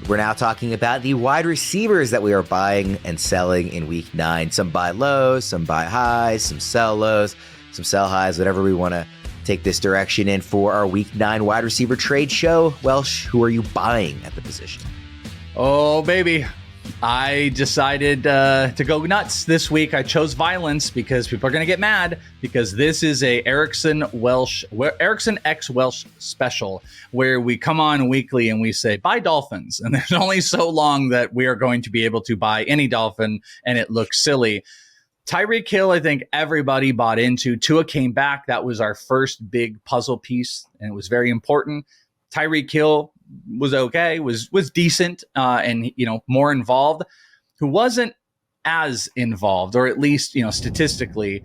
We're now talking about the wide receivers that we are buying and selling in week 9. Some buy lows, some buy highs, some sell lows, some sell highs, whatever we want to take this direction in for our week 9 wide receiver trade show. Welsh, who are you buying at the position? Oh, baby. I decided to go nuts this week. I chose violence because people are going to get mad because this is a Erickson X Welsh special where we come on weekly and we say, buy Dolphins. And there's only so long that we are going to be able to buy any Dolphin and it looks silly. Tyreek Hill, I think everybody bought into. Tua came back. That was our first big puzzle piece and it was very important. Tyreek Hill was okay, was decent, and more involved. Who wasn't as involved, or at least statistically,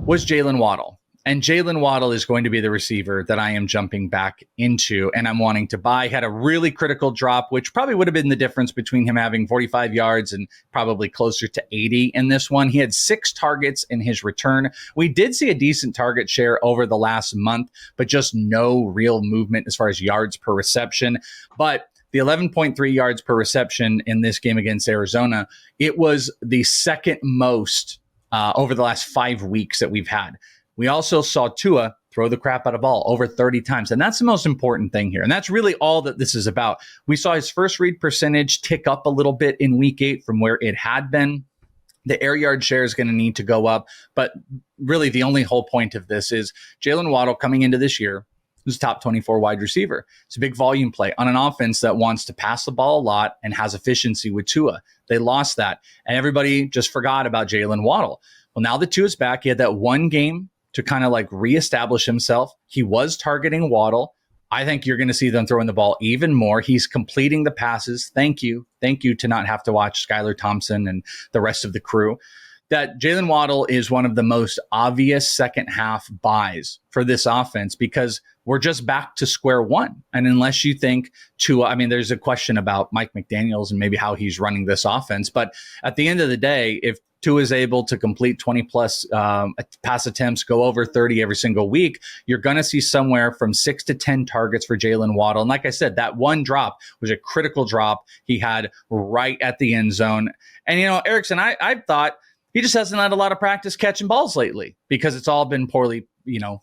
was Jaylen Waddle. And Jaylen Waddle is going to be the receiver that I am jumping back into, and I'm wanting to buy. Had a really critical drop, which probably would have been the difference between him having 45 yards and probably closer to 80 in this one. He had 6 targets in his return. We did see a decent target share over the last month, but just no real movement as far as yards per reception. But the 11.3 yards per reception in this game against Arizona, it was the second most over the last 5 weeks that we've had. We also saw Tua throw the crap out of ball over 30 times. And that's the most important thing here. And that's really all that this is about. We saw his first read percentage tick up a little bit in week 8 from where it had been. The air yard share is going to need to go up. But really, the only whole point of this is Jaylen Waddle coming into this year, who's top 24 wide receiver. It's a big volume play on an offense that wants to pass the ball a lot and has efficiency with Tua. They lost that. And everybody just forgot about Jaylen Waddle. Well, now that Tua's back, he had that one game to kind of reestablish himself. He was targeting Waddle. I think you're going to see them throwing the ball even more. He's completing the passes. Thank you to not have to watch Skylar Thompson and the rest of the crew. That Jaylen Waddle is one of the most obvious second half buys for this offense because we're just back to square one. And unless you think Tua, there's a question about Mike McDaniels and maybe how he's running this offense. But at the end of the day, if Tua is able to complete 20 plus pass attempts, go over 30 every single week, you're going to see somewhere from 6 to 10 targets for Jaylen Waddle. And like I said, that one drop was a critical drop he had right at the end zone. And, Erickson, I thought he just hasn't had a lot of practice catching balls lately because it's all been poorly,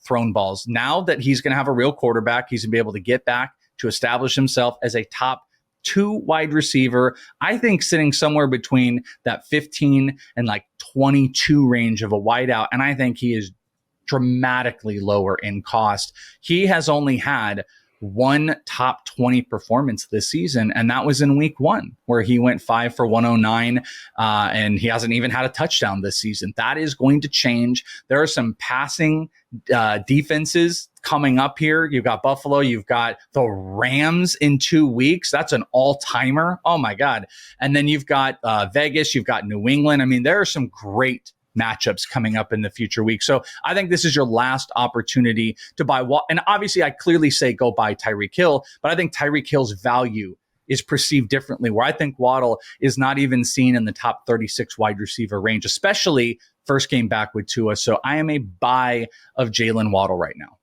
thrown balls. Now that he's going to have a real quarterback, he's going to be able to get back to establish himself as a top 2 wide receiver, I think sitting somewhere between that 15 and 22 range of a wideout. And I think he is dramatically lower in cost. He has only had one top 20 performance this season, and that was in week 1, where he went 5 for 109, and he hasn't even had a touchdown this season. That is going to change. There are some passing defenses coming up here. You've got Buffalo, you've got the Rams in 2 weeks. That's an all-timer. Oh my God. And then you've got Vegas, you've got New England. There are some great matchups coming up in the future weeks. So I think this is your last opportunity to buy. And obviously I clearly say go buy Tyreek Hill, but I think Tyreek Hill's value is perceived differently, where I think Waddle is not even seen in the top 36 wide receiver range, especially first came back with Tua. So I am a buy of Jaylen Waddle right now.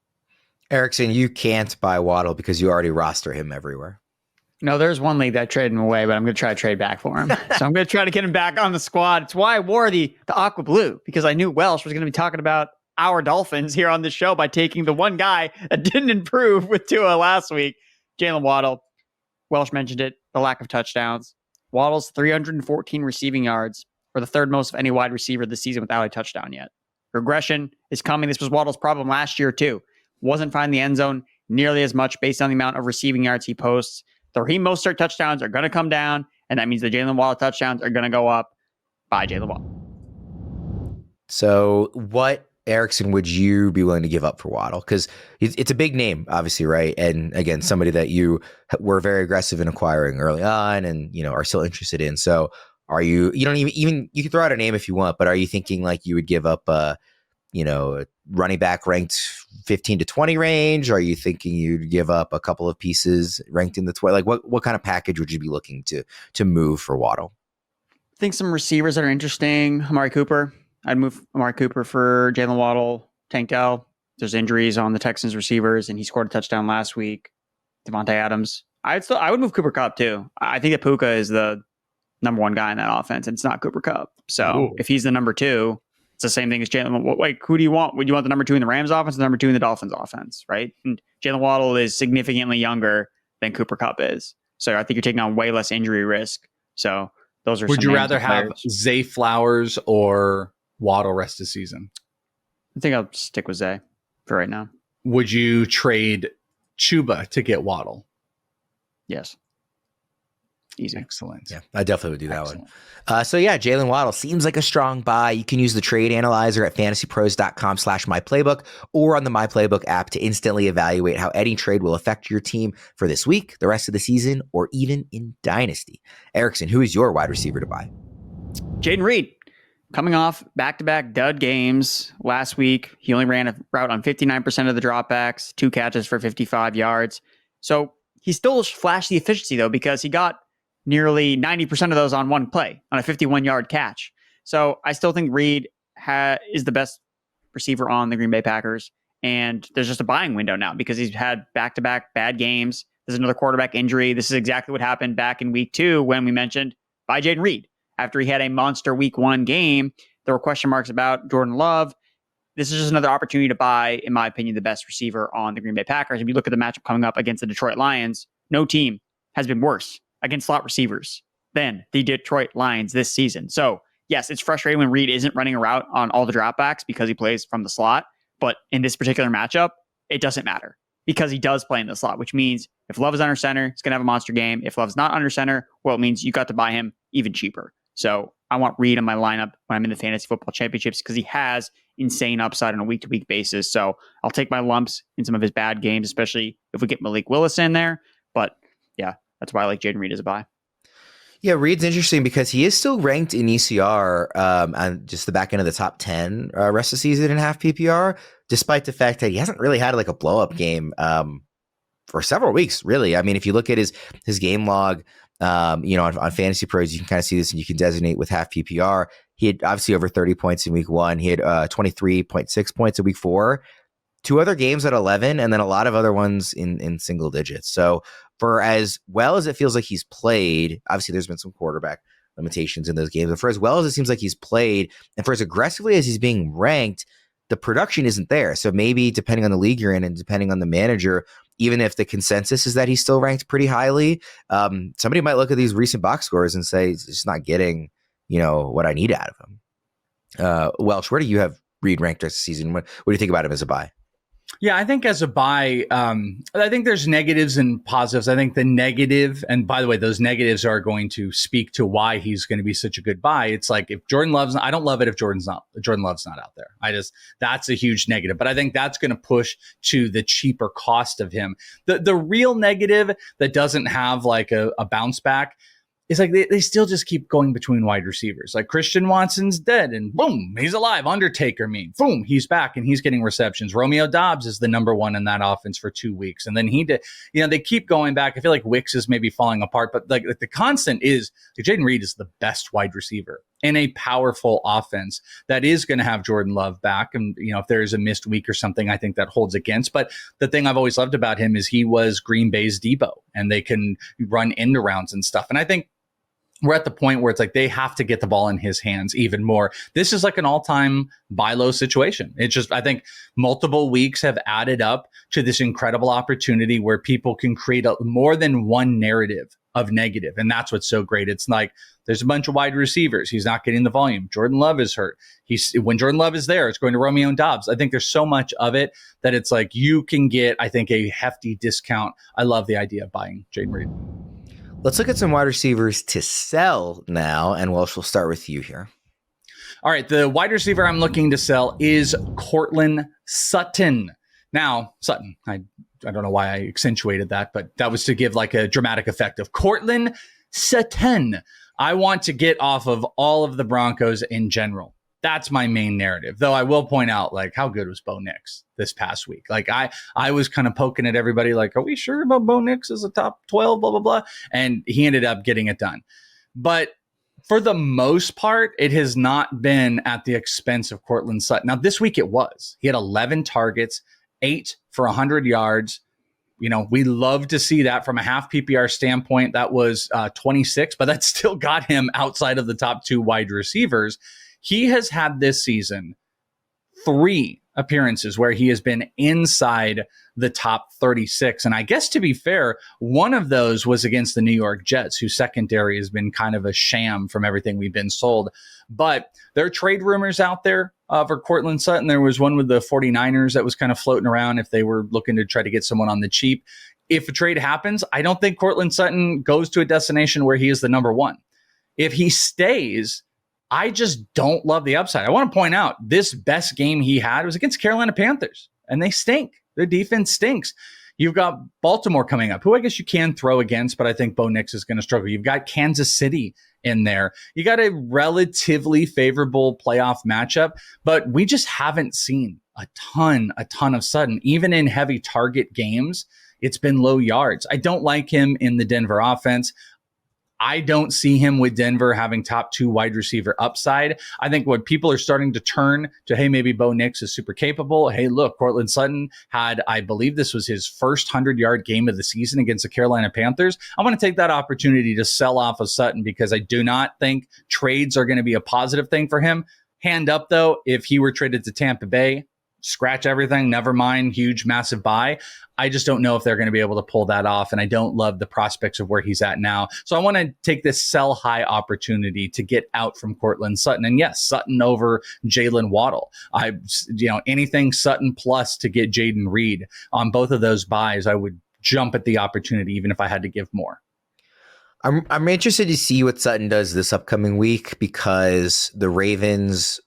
Erickson, you can't buy Waddle because you already roster him everywhere. No, there's one league that traded him away, but I'm going to try to trade back for him. So I'm going to try to get him back on the squad. It's why I wore the aqua blue, because I knew Welsh was going to be talking about our Dolphins here on the show by taking the one guy that didn't improve with Tua last week, Jaylen Waddle. Welsh mentioned it, the lack of touchdowns. Waddle's 314 receiving yards, or the third most of any wide receiver this season without a touchdown yet. Regression is coming. This was Waddle's problem last year too. Wasn't finding the end zone nearly as much based on the amount of receiving yards he posts. The Raheem Mostert touchdowns are going to come down, and that means the Jaylen Waddle touchdowns are going to go up. By Jaylen Waddle. So what, Erickson, would you be willing to give up for Waddle? Because it's a big name, obviously, right? And again, somebody that you were very aggressive in acquiring early on and, are still interested in. So are you don't even you can throw out a name if you want, but are you thinking you would give up running back ranked 15 to 20 range? Or are you thinking you'd give up a couple of pieces ranked in the 20? What kind of package would you be looking to move for Waddle? I think some receivers that are interesting. Amari Cooper. I'd move Amari Cooper for Jaylen Waddle. Tank Dell. There's injuries on the Texans receivers, and he scored a touchdown last week. Devontae Adams. I would move Cooper Kupp too. I think that Puka is the number one guy in that offense, and it's not Cooper Kupp. So if he's the number two, it's the same thing as Jaylen. Like, who do you want? Would you want the number two in the Rams offense, or the number two in the Dolphins offense, right? And Jaylen Waddle is significantly younger than Cooper Kupp is. So I think you're taking on way less injury risk. So those are. Would you rather have Zay Flowers or Waddle rest of the season? I think I'll stick with Zay for right now. Would you trade Chuba to get Waddle? Yes. Easy. Excellent. Yeah, I definitely would do that one. So yeah, Jaylen Waddle seems like a strong buy. You can use the trade analyzer at fantasypros.com/myplaybook or on the MyPlaybook app to instantly evaluate how any trade will affect your team for this week, the rest of the season, or even in Dynasty. Erickson, who is your wide receiver to buy? Jayden Reed, coming off back-to-back dud games last week. He only ran a route on 59% of the dropbacks, 2 catches for 55 yards. So he still flashed the efficiency, though, because he got nearly 90% of those on one play, on a 51-yard catch. So I still think Reed is the best receiver on the Green Bay Packers. And there's just a buying window now because he's had back-to-back bad games. There's another quarterback injury. This is exactly what happened back in week 2 when we mentioned buy Jayden Reed. After he had a monster week 1 game, there were question marks about Jordan Love. This is just another opportunity to buy, in my opinion, the best receiver on the Green Bay Packers. If you look at the matchup coming up against the Detroit Lions, no team has been worse against slot receivers than the Detroit Lions this season. So, yes, it's frustrating when Reed isn't running a route on all the dropbacks because he plays from the slot. But in this particular matchup, it doesn't matter because he does play in the slot, which means if Love is under center, he's going to have a monster game. If Love's not under center, well, it means you got to buy him even cheaper. So I want Reed in my lineup when I'm in the fantasy football championships because he has insane upside on a week-to-week basis. So I'll take my lumps in some of his bad games, especially if we get Malik Willis in there. But yeah, that's why I like Jayden Reed as a buy. Yeah, Reed's interesting because he is still ranked in ECR on just the back end of the top 10 rest of the season in half PPR, despite the fact that he hasn't really had like a blow-up game for several weeks, really. I mean, if you look at his game log, on FantasyPros, you can kind of see this and you can designate with half PPR. He had obviously over 30 points in week 1. He had 23.6 points in week 4, 2 other games at 11, and then a lot of other ones in single digits. So for as well as it feels like he's played, obviously there's been some quarterback limitations in those games, but for as well as it seems like he's played and for as aggressively as he's being ranked, the production isn't there. So maybe depending on the league you're in and depending on the manager, even if the consensus is that he's still ranked pretty highly, somebody might look at these recent box scores and say, it's just not getting, what I need out of him. Welsh, where do you have Reed ranked this season? What do you think about him as a buy? Yeah, I think as a buy, I think there's negatives and positives. I think the negative, and by the way, those negatives are going to speak to why he's going to be such a good buy. It's like if Jordan Love's, I don't love it if Jordan Love's not out there. That's a huge negative, but I think that's going to push to the cheaper cost of him. The real negative that doesn't have like a bounce back is like they still just keep going between wide receivers. Like Christian Watson's dead and boom, he's alive. Undertaker boom, he's back and he's getting receptions. Romeo Doubs is the number 1 in that offense for 2 weeks. And then he did, they keep going back. I feel like Wicks is maybe falling apart, but like the constant is Jayden Reed is the best wide receiver in a powerful offense that is going to have Jordan Love back. And, if there's a missed week or something, I think that holds against. But the thing I've always loved about him is he was Green Bay's Debo and they can run end rounds and stuff. And I think we're at the point where it's like they have to get the ball in his hands even more. This is like an all-time buy low situation. It's just, I think multiple weeks have added up to this incredible opportunity where people can create more than one narrative of negative. And that's what's so great. It's like there's a bunch of wide receivers. He's not getting the volume. Jordan Love is hurt. When Jordan Love is there, it's going to Romeo and Doubs. I think there's so much of it that it's like you can get, I think, a hefty discount. I love the idea of buying Jayden Reed. Let's look at some wide receivers to sell now, and Welsh, we'll start with you here. All right, the wide receiver I'm looking to sell is Courtland Sutton. Now, Sutton, I don't know why I accentuated that, but that was to give like a dramatic effect of Courtland Sutton. I want to get off of all of the Broncos in general. That's my main narrative. Though I will point out, like, how good was Bo Nix this past week? Like, I was kind of poking at everybody, like, are we sure about Bo Nix as a top 12, blah, blah, blah. And he ended up getting it done. But for the most part, it has not been at the expense of Courtland Sutton. Now, this week it was. He had 11 targets, 8 for 100 yards. we love to see that from a half PPR standpoint. That was 26, but that still got him outside of the top 2 wide receivers. He has had this season 3 appearances where he has been inside the top 36. And I guess, to be fair, one of those was against the New York Jets, whose secondary has been kind of a sham from everything we've been sold. But there are trade rumors out there for Courtland Sutton. There was one with the 49ers that was kind of floating around if they were looking to try to get someone on the cheap. If a trade happens, I don't think Courtland Sutton goes to a destination where he is the number 1. If he stays, I just don't love the upside. I want to point out this best game he had was against Carolina Panthers, and they stink. Their defense stinks. You've got Baltimore coming up, who I guess you can throw against, but I think Bo Nix is going to struggle. You've got Kansas City in there. You got a relatively favorable playoff matchup, but we just haven't seen a ton of Sutton. Even in heavy target games, it's been low yards. I don't like him in the Denver offense. I don't see him with Denver having top 2 wide receiver upside. I think what people are starting to turn to, hey, maybe Bo Nix is super capable. Hey, look, Courtland Sutton had, I believe this was his first 100-yard game of the season against the Carolina Panthers. I want to take that opportunity to sell off of Sutton because I do not think trades are going to be a positive thing for him. Hand up, though, if he were traded to Tampa Bay, scratch everything, never mind, huge, massive buy. I just don't know if they're going to be able to pull that off, and I don't love the prospects of where he's at now. So I want to take this sell high opportunity to get out from Courtland Sutton. And yes, Sutton over Jaylen Waddle. Anything Sutton plus to get Jayden Reed on both of those buys, I would jump at the opportunity, even if I had to give more. I'm interested to see what Sutton does this upcoming week because the Ravens,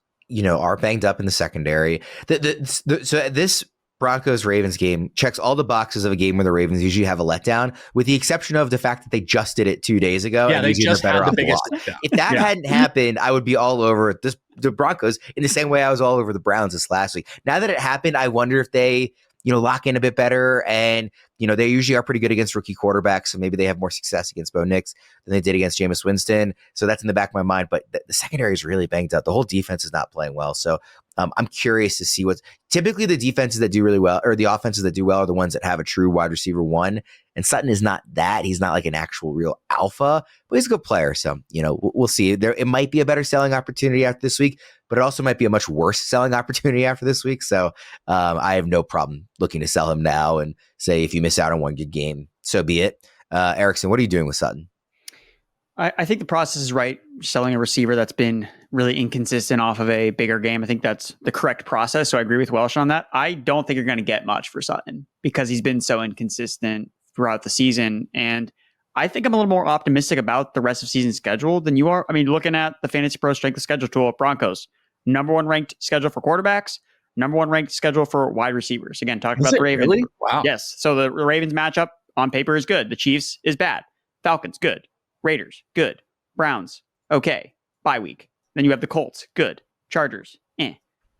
are banged up in the secondary. So this Broncos-Ravens game checks all the boxes of a game where the Ravens usually have a letdown, with the exception of the fact that they just did it 2 days ago. Yeah, they just had the biggest letdown. If that hadn't happened, I would be all over the Broncos in the same way I was all over the Browns this last week. Now that it happened, I wonder if they lock in a bit better. And, they usually are pretty good against rookie quarterbacks. So maybe they have more success against Bo Nix than they did against Jameis Winston. So that's in the back of my mind. But the secondary is really banged up. The whole defense is not playing well. So I'm curious to see what's typically the defenses that do really well, or the offenses that do well, are the ones that have a true wide receiver 1. And Sutton is not that. He's not like an actual real alpha, but he's a good player. So, we'll see. It might be a better selling opportunity after this week, but it also might be a much worse selling opportunity after this week. So I have no problem looking to sell him now and say, if you miss out on one good game, so be it. Erickson, what are you doing with Sutton? I think the process is right. Selling a receiver that's been really inconsistent off of a bigger game. I think that's the correct process. So I agree with Welsh on that. I don't think you're going to get much for Sutton because he's been so inconsistent throughout the season. And I think I'm a little more optimistic about the rest of season schedule than you are. I mean, looking at the FantasyPros strength of schedule tool at Broncos, number 1 ranked schedule for quarterbacks, number 1 ranked schedule for wide receivers. Again, talking about the Ravens. Really? Wow. Yes. So the Ravens matchup on paper is good. The Chiefs is bad. Falcons, good. Raiders, good. Browns, okay. Bye week. Then you have the Colts, good. Chargers,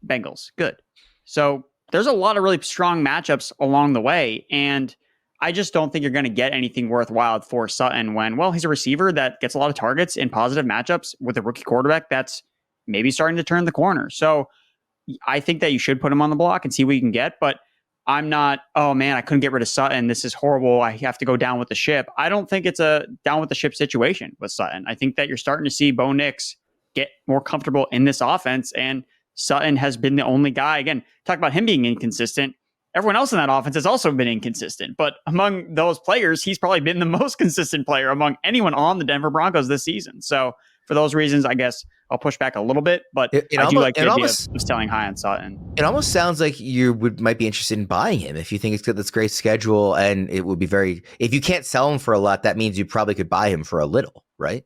Bengals, good. So there's a lot of really strong matchups along the way. And I just don't think you're going to get anything worthwhile for Sutton when, he's a receiver that gets a lot of targets in positive matchups with a rookie quarterback that's maybe starting to turn the corner. So I think that you should put him on the block and see what you can get. But I'm not, oh man, I couldn't get rid of Sutton. This is horrible. I have to go down with the ship. I don't think it's a down with the ship situation with Sutton. I think that you're starting to see Bo Nix get more comfortable in this offense. And Sutton has been the only guy, again, talk about him being inconsistent. Everyone else in that offense has also been inconsistent. But among those players, he's probably been the most consistent player among anyone on the Denver Broncos this season. So for those reasons, I guess I'll push back a little bit, but I do like the idea of selling high on Sutton. It almost sounds like you might be interested in buying him if you think it's good. That's great schedule, and it would be if you can't sell him for a lot, that means you probably could buy him for a little, right?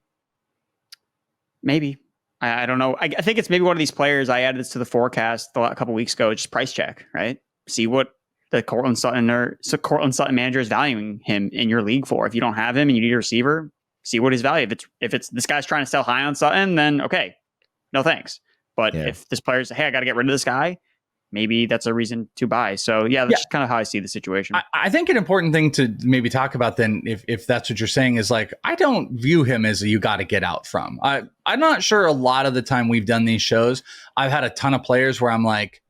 Maybe. I don't know. I think it's maybe one of these players. I added this to the forecast a couple weeks ago. Just price check, right? See what the Courtland Sutton manager is valuing him in your league for. If you don't have him and you need a receiver, see what his value. If it's this guy's trying to sell high on Sutton, then okay, no thanks. But if this player's, hey, I got to get rid of this guy, maybe that's a reason to buy. So that's just kind of how I see the situation. I think an important thing to maybe talk about then, if that's what you're saying, is like, I don't view him as you got to get out from. I'm not sure a lot of the time we've done these shows, I've had a ton of players where I'm like,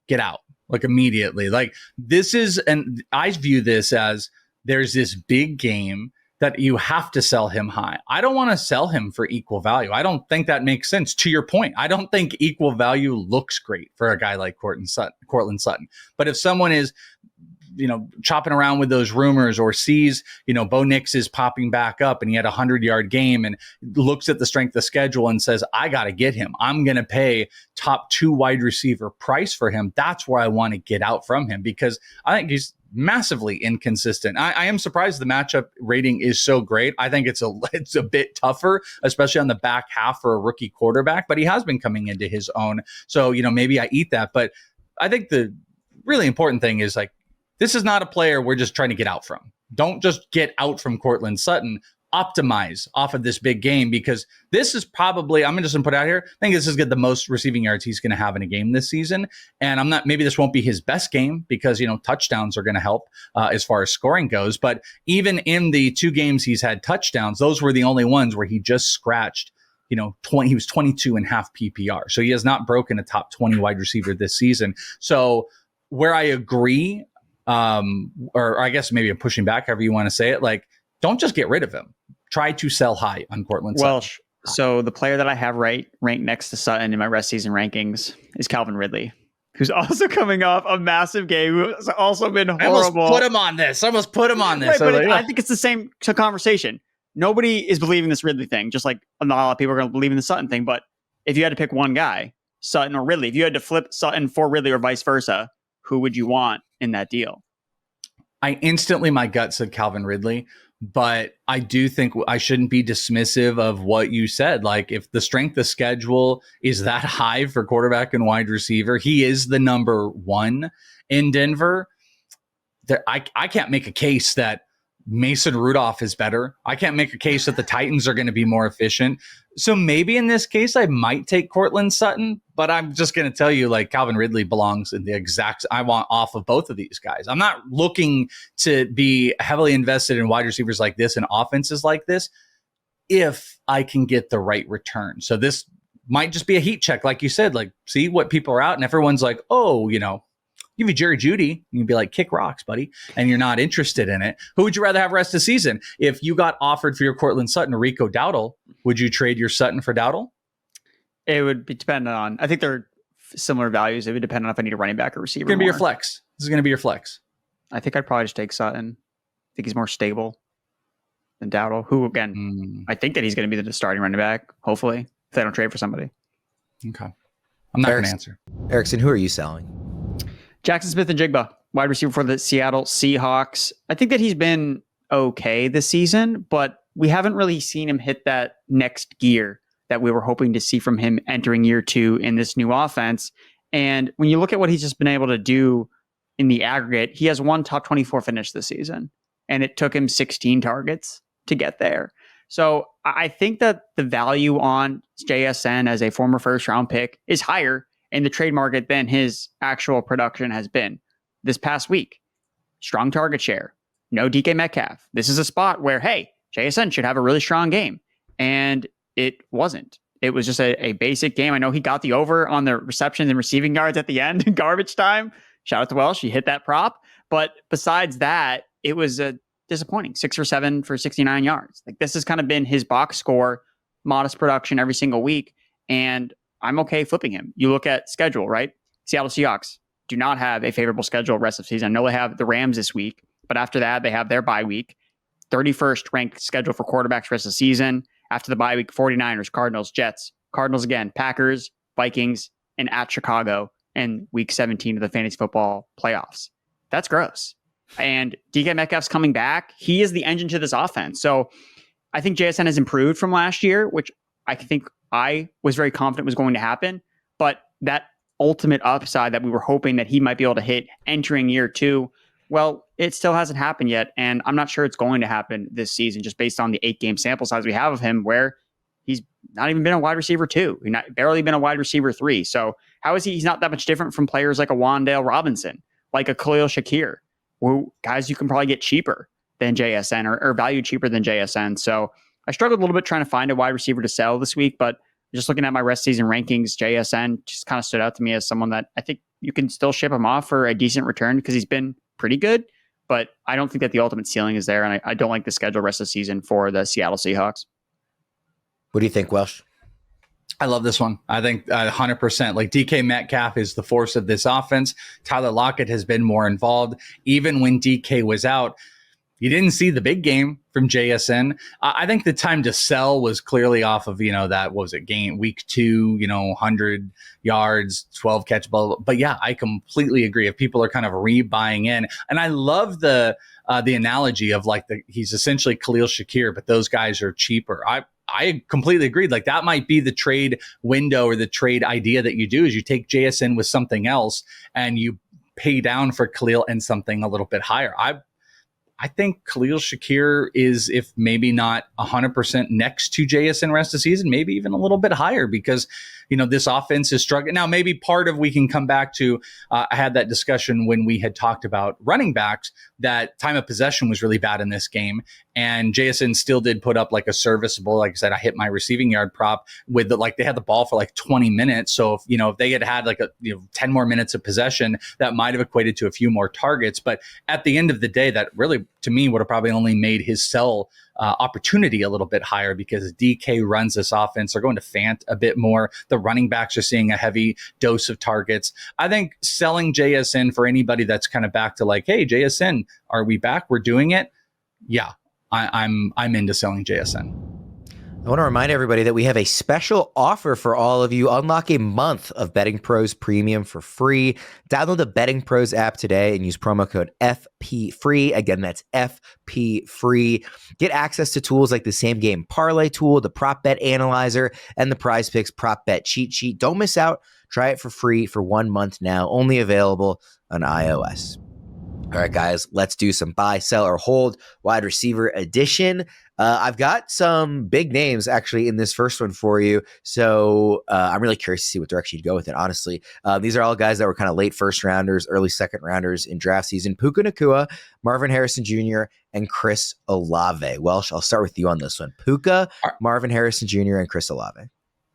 get out. like immediately. Like this is, and I view this as there's this big game that you have to sell him high. I don't want to sell him for equal value. I don't think that makes sense. To your point, I don't think equal value looks great for a guy like Courtland Sutton. But if someone is, chopping around with those rumors or sees, Bo Nix is popping back up and he had a 100-yard game and looks at the strength of schedule and says, I got to get him. I'm going to pay top 2 wide receiver price for him. That's where I want to get out from him, because I think he's massively inconsistent. I am surprised the matchup rating is so great. I think it's a bit tougher, especially on the back half for a rookie quarterback, but he has been coming into his own. So, maybe I eat that. But I think the really important thing is, like, this is not a player we're just trying to get out from. Don't just get out from Courtland Sutton. Optimize off of this big game, because this is probably, I'm just going to put out here, I think this is the most receiving yards he's going to have in a game this season. And maybe this won't be his best game because, touchdowns are going to help as far as scoring goes. But even in the 2 games he's had touchdowns, those were the only ones where he just scratched, he was 22 and half PPR. So he has not broken a top 20 wide receiver this season. So where I agree, or I guess maybe I'm pushing back, however you want to say it, like, don't just get rid of him. Try to sell high on Courtland Sutton. Welsh. So the player that I have ranked next to Sutton in my rest season rankings is Calvin Ridley, who's also coming off a massive game, who's also been horrible. I almost put him on this. Right, but I think it's the same conversation. Nobody is believing this Ridley thing, just like not a lot of people are going to believe in the Sutton thing. But if you had to pick one guy, Sutton or Ridley, if you had to flip Sutton for Ridley or vice versa, who would you want in that deal? My gut said Calvin Ridley, but I do think I shouldn't be dismissive of what you said. Like, if the strength of schedule is that high for quarterback and wide receiver, he is the number 1 in Denver. I can't make a case that Mason Rudolph is better. I can't make a case that the Titans are going to be more efficient. So maybe in this case, I might take Courtland Sutton, but I'm just going to tell you, like, Calvin Ridley belongs in the exact, I want off of both of these guys. I'm not looking to be heavily invested in wide receivers like this and offenses like this if I can get the right return. So this might just be a heat check. Like you said, like, see what people are out, and everyone's like, oh, give you Jerry Jeudy, you'd be like, kick rocks, buddy, and you're not interested in it. Who would you rather have rest of the season? If you got offered for your Courtland Sutton or Rico Dowdle, would you trade your Sutton for Dowdle? It would be dependent on, I think they're similar values. It would depend on if I need a running back or receiver. It's going to be your flex. This is going to be your flex. I think I'd probably just take Sutton. I think he's more stable than Dowdle, who, again, I think that he's going to be the starting running back, hopefully, if they don't trade for somebody. Okay. I'm not going to answer. Erickson, who are you selling? Jaxon Smith-Njigba, wide receiver for the Seattle Seahawks. I think that he's been okay this season, but we haven't really seen him hit that next gear that we were hoping to see from him entering year 2 in this new offense. And when you look at what he's just been able to do in the aggregate, he has 1 top 24 finish this season, and it took him 16 targets to get there. So I think that the value on JSN as a former first-round pick is higher in the trade market than his actual production has been this past week. Strong target share, no DK Metcalf. This is a spot where, hey, JSN should have a really strong game. And it wasn't. It was just a basic game. I know he got the over on the receptions and receiving yards at the end in garbage time. Shout out to Welsh. He hit that prop. But besides that, it was disappointing. 6 or 7 for 69 yards. Like, this has kind of been his box score, modest production every single week. And I'm okay flipping him. You look at schedule, right? Seattle Seahawks do not have a favorable schedule rest of the season. I know they have the Rams this week, but after that, they have their bye week. 31st ranked schedule for quarterbacks rest of the season. After the bye week, 49ers, Cardinals, Jets. Cardinals again, Packers, Vikings, and at Chicago in week 17 of the fantasy football playoffs. That's gross. And DK Metcalf's coming back. He is the engine to this offense. So I think JSN has improved from last year, which I think I was very confident was going to happen. But that ultimate upside that we were hoping that he might be able to hit entering year 2, well, it still hasn't happened yet. And I'm not sure it's going to happen this season, just based on the 8-game sample size we have of him, where he's not even been a wide receiver 2. He's barely been a wide receiver 3. So how is he? He's not that much different from players like a Wan'Dale Robinson, like a Khalil Shakir, who guys you can probably get cheaper than JSN or value cheaper than JSN. So I struggled a little bit trying to find a wide receiver to sell this week, but just looking at my rest season rankings, JSN just kind of stood out to me as someone that I think you can still ship him off for a decent return because he's been pretty good. But I don't think that the ultimate ceiling is there. And I don't like the schedule rest of the season for the Seattle Seahawks. What do you think, Welsh? I love this one. I think 100%. Like DK Metcalf is the force of this offense. Tyler Lockett has been more involved. Even when DK was out, you didn't see the big game from JSN. I think the time to sell was clearly off of, that, what was it, game week 2, 100 yards, 12 catch ball. But yeah, I completely agree. If people are kind of rebuying in, and I love the analogy of like he's essentially Khalil Shakir, but those guys are cheaper. I completely agreed. Like that might be the trade window or the trade idea that you do is you take JSN with something else and you pay down for Khalil and something a little bit higher. I think Khalil Shakir is, if maybe not 100% next to JSN rest of the season, maybe even a little bit higher because, this offense is struggling. Now, maybe part of we can come back to, I had that discussion when we had talked about running backs, that time of possession was really bad in this game. And JSN still did put up like a serviceable, like I said, I hit my receiving yard prop with they had the ball for like 20 minutes. So if they had like 10 more minutes of possession, that might have equated to a few more targets. But at the end of the day, that really, to me, would have probably only made his sell opportunity a little bit higher because DK runs this offense. They're going to Fant a bit more. The running backs are seeing a heavy dose of targets. I think selling JSN for anybody that's kind of back to like, hey, JSN, are we back? We're doing it. Yeah, I'm into selling JSN. I want to remind everybody that we have a special offer for all of you. Unlock a month of Betting Pros Premium for free. Download the Betting Pros app today and use promo code FPFREE. Again, that's FPFREE. Get access to tools like the Same Game Parlay tool, the Prop Bet Analyzer, and the Prize Picks Prop Bet Cheat Sheet. Don't miss out. Try it for free for 1 month now. Only available on iOS. All right, guys, let's do some buy, sell, or hold wide receiver edition. I've got some big names actually in this first one for you. So I'm really curious to see what direction you go with it, honestly. These are all guys that were kind of late first rounders, early second rounders in draft season. Puka Nacua, Marvin Harrison Jr., and Chris Olave. Welsh, I'll start with you on this one. Puka, Marvin Harrison Jr., and Chris Olave.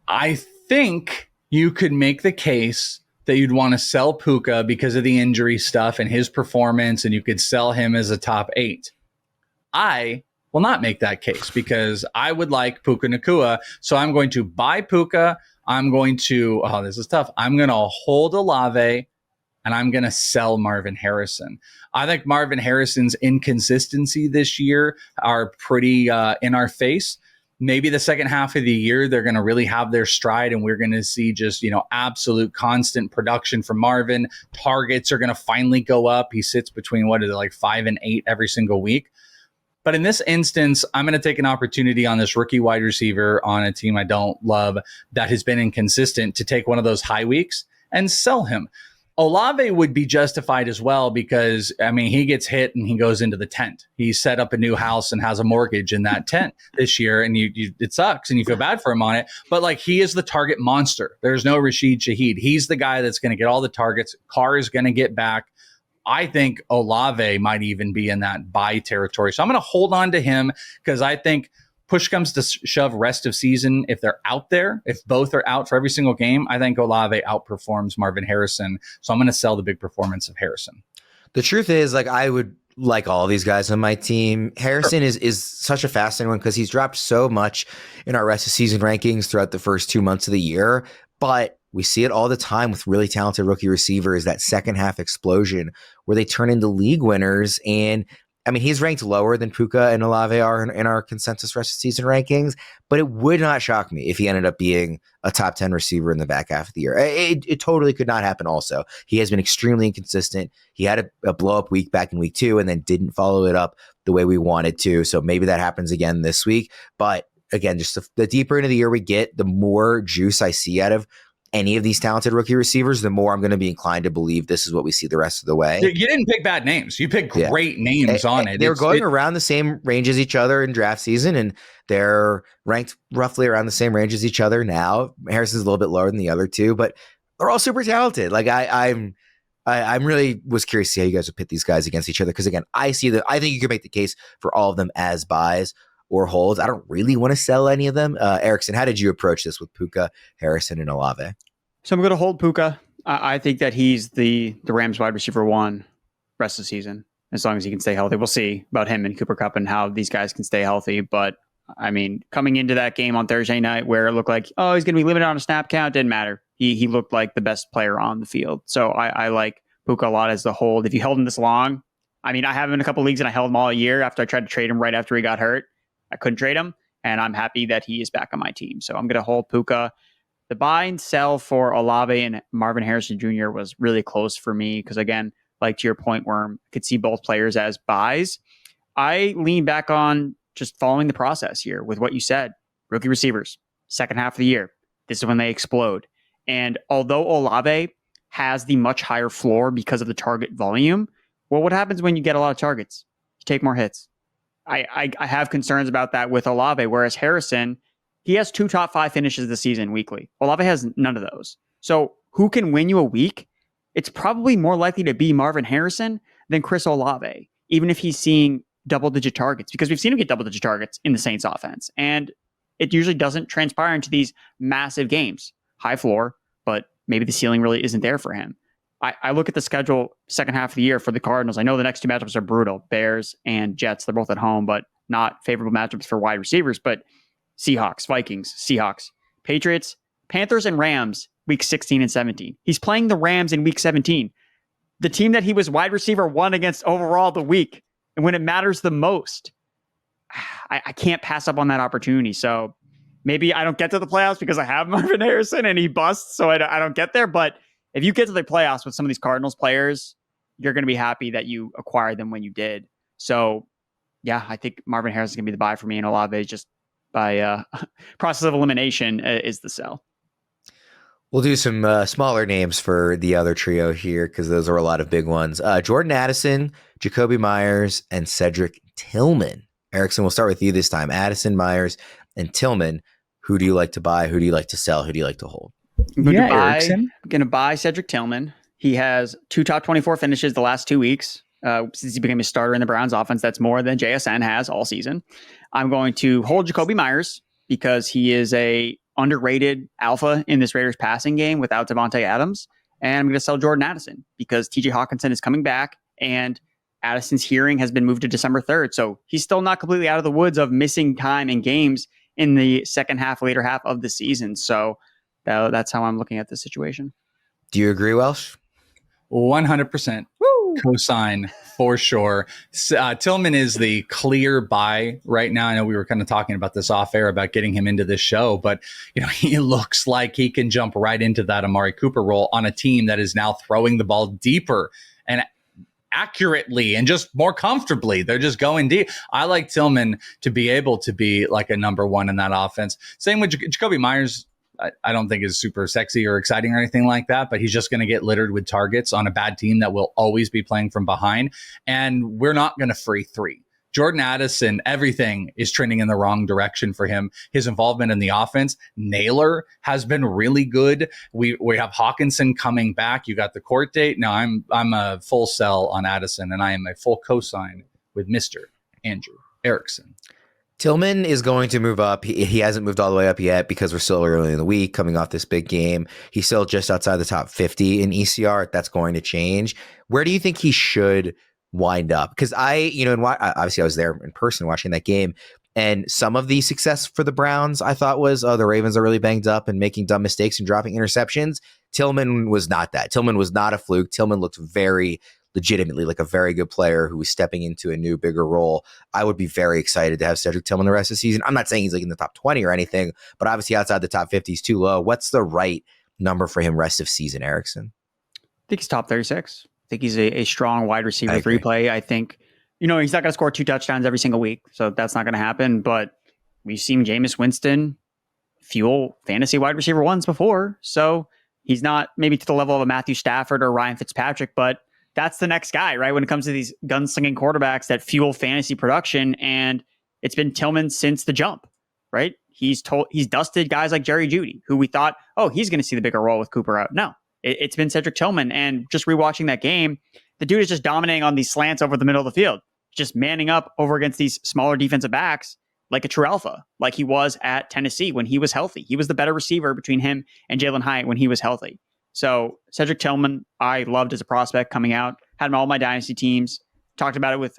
I think you could make the case that you'd want to sell Puka because of the injury stuff and his performance, and you could sell him as a top 8. I will not make that case because I would like Puka Nacua. So I'm going to buy Puka. I'm going to, this is tough. I'm going to hold Olave and I'm going to sell Marvin Harrison. I think Marvin Harrison's inconsistency this year are pretty in our face. Maybe the second half of the year, they're going to really have their stride and we're going to see just, absolute constant production from Marvin. Targets are going to finally go up. He sits between, 5 and 8 every single week. But in this instance, I'm going to take an opportunity on this rookie wide receiver on a team I don't love that has been inconsistent to take one of those high weeks and sell him. Olave would be justified as well because, he gets hit and he goes into the tent. He set up a new house and has a mortgage in that tent this year, and it sucks, and you feel bad for him on it. But, he is the target monster. There's no Rashid Shaheed. He's the guy that's going to get all the targets. Carr is going to get back. I think Olave might even be in that buy territory. So I'm going to hold on to him because I think push comes to shove rest of season. If they're out there, if both are out for every single game, I think Olave outperforms Marvin Harrison. So I'm going to sell the big performance of Harrison. The truth is, I would like all these guys on my team. Harrison is such a fascinating one because he's dropped so much in our rest of season rankings throughout the first 2 months of the year. But we see it all the time with really talented rookie receivers, that second half explosion where they turn into league winners. And he's ranked lower than Puka and Olave are in our consensus rest of season rankings, but it would not shock me if he ended up being a top 10 receiver in the back half of the year. It totally could not happen also. He has been extremely inconsistent. He had a blow up week back in week 2 and then didn't follow it up the way we wanted to. So maybe that happens again this week. But again, just the deeper into the year we get, the more juice I see out of any of these talented rookie receivers, the more I'm going to be inclined to believe this is what we see the rest of the way. You didn't pick bad names. You picked great names on it. They were going around the same range as each other in draft season, and they're ranked roughly around the same range as each other now. Harrison's a little bit lower than the other two, but they're all super talented. I'm really was curious to see how you guys would pit these guys against each other because, again, I think you could make the case for all of them as buys or holds. I don't really want to sell any of them. Erickson, how did you approach this with Puka, Harrison, and Olave? So I'm going to hold Puka. I think that he's the Rams wide receiver 1 rest of the season, as long as he can stay healthy. We'll see about him and Cooper Kupp and how these guys can stay healthy. But I mean, coming into that game on Thursday night where it looked like, oh, he's going to be limited on a snap count, didn't matter. He looked like the best player on the field. So I like Puka a lot as the hold. If you held him this long, I mean, I have him in a couple leagues and I held him all year after I tried to trade him right after he got hurt. I couldn't trade him, and I'm happy that he is back on my team. So I'm going to hold Puka. The buy and sell for Olave and Marvin Harrison Jr. was really close for me because, again, like to your point, Worm, could see both players as buys. I lean back on just following the process here with what you said. Rookie receivers, second half of the year. This is when they explode. And although Olave has the much higher floor because of the target volume, well, what happens when you get a lot of targets? You take more hits. I have concerns about that with Olave, whereas Harrison, he has 2 top 5 finishes this season weekly. Olave has none of those. So who can win you a week? It's probably more likely to be Marvin Harrison than Chris Olave, even if he's seeing double-digit targets, because we've seen him get double-digit targets in the Saints offense. And it usually doesn't transpire into these massive games. High floor, but maybe the ceiling really isn't there for him. I look at the schedule second half of the year for the Cardinals. I know the next 2 matchups are brutal. Bears and Jets. They're both at home, but not favorable matchups for wide receivers. But Seahawks, Vikings, Seahawks, Patriots, Panthers, and Rams, week 16 and 17. He's playing the Rams in week 17. The team that he was wide receiver 1 against overall the week. And when it matters the most, I can't pass up on that opportunity. So maybe I don't get to the playoffs because I have Marvin Harrison and he busts, so I don't get there. But if you get to the playoffs with some of these Cardinals players, you're going to be happy that you acquired them when you did. So, yeah, I think Marvin Harrison is going to be the buy for me, and Olave just by process of elimination is the sell. We'll do some smaller names for the other trio here because those are a lot of big ones. Jordan Addison, Jakobi Meyers, and Cedric Tillman. Erickson, we'll start with you this time. Addison, Meyers, and Tillman. Who do you like to buy? Who do you like to sell? Who do you like to hold? I'm going to buy Cedric Tillman. He has 2 top 24 finishes the last 2 weeks. Since he became a starter in the Browns offense, that's more than JSN has all season. I'm going to hold Jakobi Meyers because he is a underrated alpha in this Raiders passing game without Devontae Adams. And I'm going to sell Jordan Addison because TJ Hawkinson is coming back and Addison's hearing has been moved to December 3rd. So he's still not completely out of the woods of missing time in games in the second half, later half of the season. So that's how I'm looking at this situation. Do you agree, Welsh? 100%. Cosign for sure. Tillman is the clear buy right now. I know we were kind of talking about this off air about getting him into this show, but he looks like he can jump right into that Amari Cooper role on a team that is now throwing the ball deeper and accurately and just more comfortably. They're just going deep. I like Tillman to be able to be like a number 1 in that offense. Same with Jakobi Meyers. I don't think is super sexy or exciting or anything like that, but he's just going to get littered with targets on a bad team that will always be playing from behind. And we're not going to free 3. Jordan Addison, everything is trending in the wrong direction for him. His involvement in the offense, Naylor has been really good. We have Hawkinson coming back. You got the court date. Now I'm a full sell on Addison, and I am a full cosign with Mr. Andrew Erickson. Tillman is going to move up. He hasn't moved all the way up yet because we're still early in the week coming off this big game. He's still just outside the top 50 in ECR. That's going to change. Where do you think he should wind up? Because obviously I was there in person watching that game, and some of the success for the Browns I thought was, the Ravens are really banged up and making dumb mistakes and dropping interceptions. Tillman was not that. Tillman was not a fluke. Tillman looked very legitimately like a very good player who was stepping into a new, bigger role. I would be very excited to have Cedric Tillman the rest of the season. I'm not saying he's like in the top 20 or anything, but obviously outside the top 50 is too low. What's the right number for him rest of season, Erickson? I think he's top 36. I think he's a strong wide receiver 3 play. I think, he's not going to score 2 touchdowns every single week, so that's not going to happen. But we've seen Jameis Winston fuel fantasy wide receiver 1s before. So he's not maybe to the level of a Matthew Stafford or Ryan Fitzpatrick, but that's the next guy, right? When it comes to these gunslinging quarterbacks that fuel fantasy production. And it's been Tillman since the jump, right? He's dusted guys like Jerry Jeudy, who we thought, he's going to see the bigger role with Cooper out. No, it's been Cedric Tillman. And just rewatching that game, the dude is just dominating on these slants over the middle of the field, just manning up over against these smaller defensive backs like a true alpha, like he was at Tennessee when he was healthy. He was the better receiver between him and Jalen Hyatt when he was healthy. So Cedric Tillman, I loved as a prospect coming out. Had him on all my dynasty teams. Talked about it with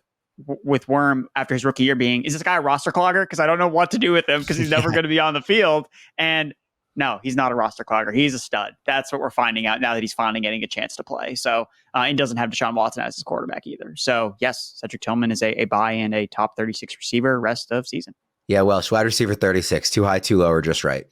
Worm after his rookie year being, is this guy a roster clogger? Because I don't know what to do with him because he's never going to be on the field. And no, he's not a roster clogger. He's a stud. That's what we're finding out now that he's finally getting a chance to play. So, and doesn't have Deshaun Watson as his quarterback either. So yes, Cedric Tillman is a buy and a top 36 receiver rest of season. Yeah, Welsh, wide receiver 36, too high, too low, or just right?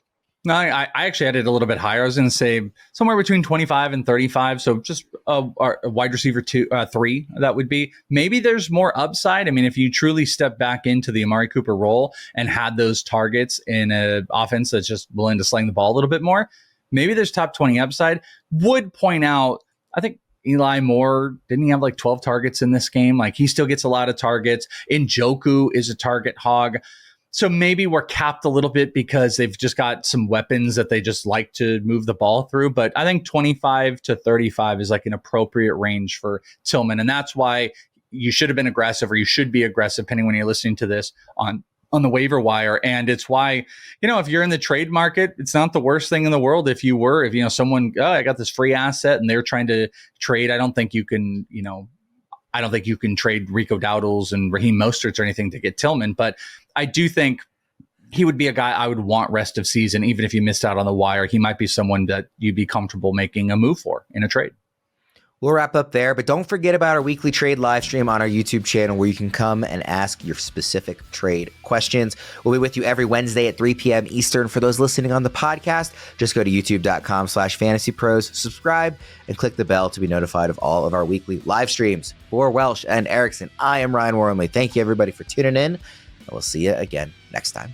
No, I actually had it a little bit higher. I was going to say somewhere between 25 and 35. So just a wide receiver 3, that would be. Maybe there's more upside. I mean, if you truly step back into the Amari Cooper role and had those targets in an offense that's just willing to sling the ball a little bit more, maybe there's top 20 upside. Would point out, I think Eli Moore, didn't he have like 12 targets in this game? Like he still gets a lot of targets. Njoku is a target hog. So maybe we're capped a little bit because they've just got some weapons that they just like to move the ball through. But I think 25 to 35 is like an appropriate range for Tillman. And that's why you should have been aggressive, or you should be aggressive, depending when you're listening to this on the waiver wire. And it's why, if you're in the trade market, it's not the worst thing in the world. If someone, I got this free asset and they're trying to trade, I don't think you can trade Rico Dowdles and Raheem Mostert or anything to get Tillman, but I do think he would be a guy I would want rest of season, even if you missed out on the wire. He might be someone that you'd be comfortable making a move for in a trade. We'll wrap up there, but don't forget about our weekly trade live stream on our YouTube channel where you can come and ask your specific trade questions. We'll be with you every Wednesday at 3 p.m. Eastern. For those listening on the podcast, just go to youtube.com/fantasypros, subscribe, and click the bell to be notified of all of our weekly live streams. For Welsh and Erickson, I am Ryan Wormeli. Thank you, everybody, for tuning in, and we'll see you again next time.